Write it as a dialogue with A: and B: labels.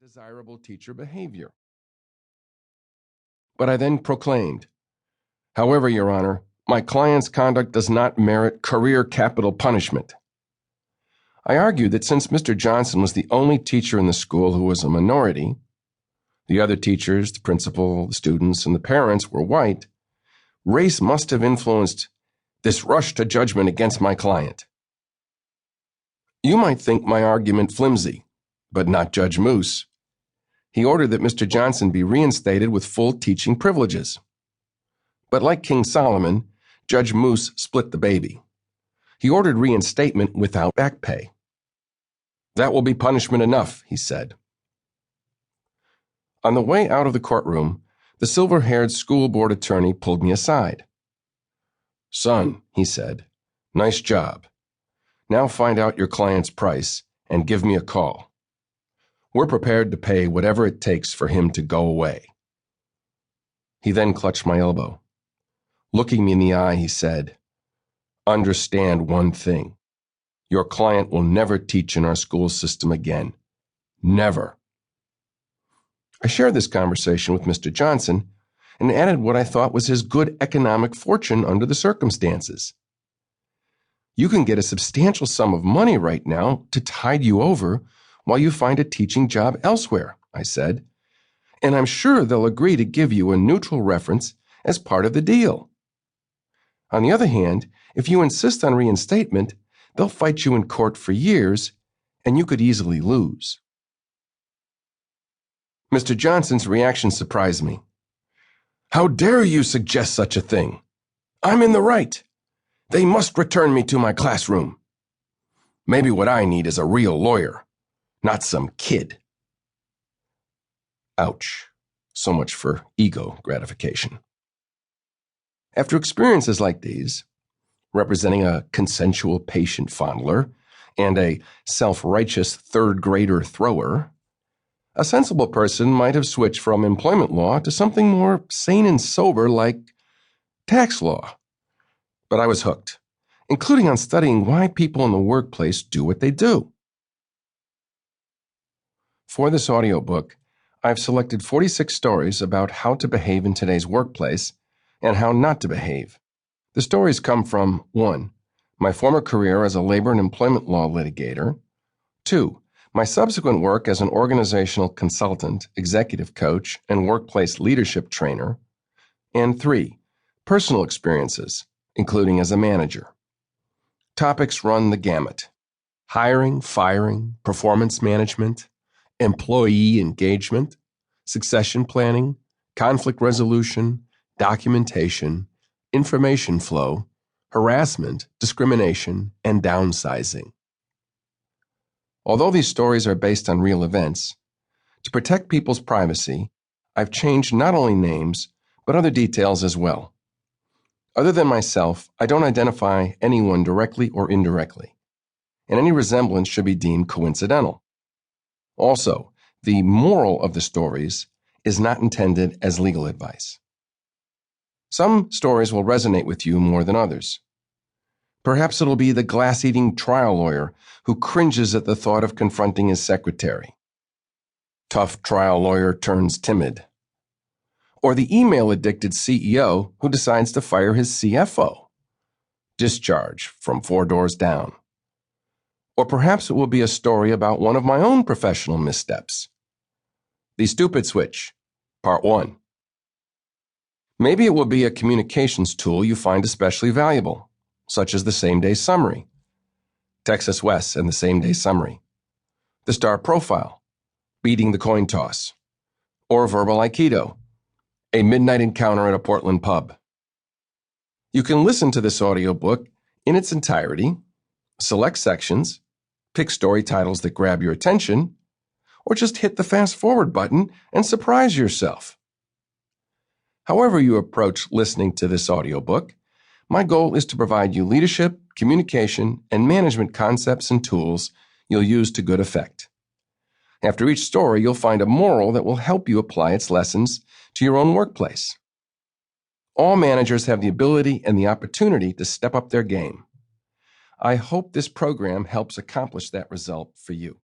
A: undesirable teacher behavior. But I then proclaimed, "However, Your Honor, my client's conduct does not merit career capital punishment." I argued that since Mr. Johnson was the only teacher in the school who was a minority, the other teachers, the principal, the students, and the parents were white, race must have influenced this rush to judgment against my client. You might think my argument flimsy, but not Judge Moose. He ordered that Mr. Johnson be reinstated with full teaching privileges. But like King Solomon, Judge Moose split the baby. He ordered reinstatement without back pay. "That will be punishment enough," he said. On the way out of the courtroom, the silver-haired school board attorney pulled me aside. "Son," he said, "nice job. Now find out your client's price and give me a call. We're prepared to pay whatever it takes for him to go away." He then clutched my elbow. Looking me in the eye, he said, "Understand one thing. Your client will never teach in our school system again. Never." I shared this conversation with Mr. Johnson and added what I thought was his good economic fortune under the circumstances. "You can get a substantial sum of money right now to tide you over while you find a teaching job elsewhere," I said, "and I'm sure they'll agree to give you a neutral reference as part of the deal. On the other hand, if you insist on reinstatement, they'll fight you in court for years, and you could easily lose." Mr. Johnson's reaction surprised me. "How dare you suggest such a thing? I'm in the right. They must return me to my classroom. Maybe what I need is a real lawyer, not some kid." Ouch. So much for ego gratification. After experiences like these, representing a consensual patient fondler and a self-righteous third-grader thrower, a sensible person might have switched from employment law to something more sane and sober like tax law. But I was hooked, including on studying why people in the workplace do what they do. For this audiobook, I've selected 46 stories about how to behave in today's workplace and how not to behave. The stories come from 1. My former career as a labor and employment law litigator, 2. My subsequent work as an organizational consultant, executive coach, and workplace leadership trainer, and 3. Personal experiences, including as a manager. Topics run the gamut: hiring, firing, performance management, employee engagement, succession planning, conflict resolution, documentation, information flow, harassment, discrimination, and downsizing. Although these stories are based on real events, to protect people's privacy, I've changed not only names, but other details as well. Other than myself, I don't identify anyone directly or indirectly, and any resemblance should be deemed coincidental. Also, the moral of the stories is not intended as legal advice. Some stories will resonate with you more than others. Perhaps it'll be the glass-eating trial lawyer who cringes at the thought of confronting his secretary. Tough trial lawyer turns timid. Or the email-addicted CEO who decides to fire his CFO. Discharge from 4 doors down. Or perhaps it will be a story about one of my own professional missteps. The Stupid Switch, Part 1. Maybe it will be a communications tool you find especially valuable, such as the same-day summary, Texas Wes and the same-day summary, the star profile, beating the coin toss, or verbal Aikido, a midnight encounter at a Portland pub. You can listen to this audiobook in its entirety, select sections, pick story titles that grab your attention, or just hit the fast-forward button and surprise yourself. However you approach listening to this audiobook, my goal is to provide you leadership, communication, and management concepts and tools you'll use to good effect. After each story, you'll find a moral that will help you apply its lessons to your own workplace. All managers have the ability and the opportunity to step up their game. I hope this program helps accomplish that result for you.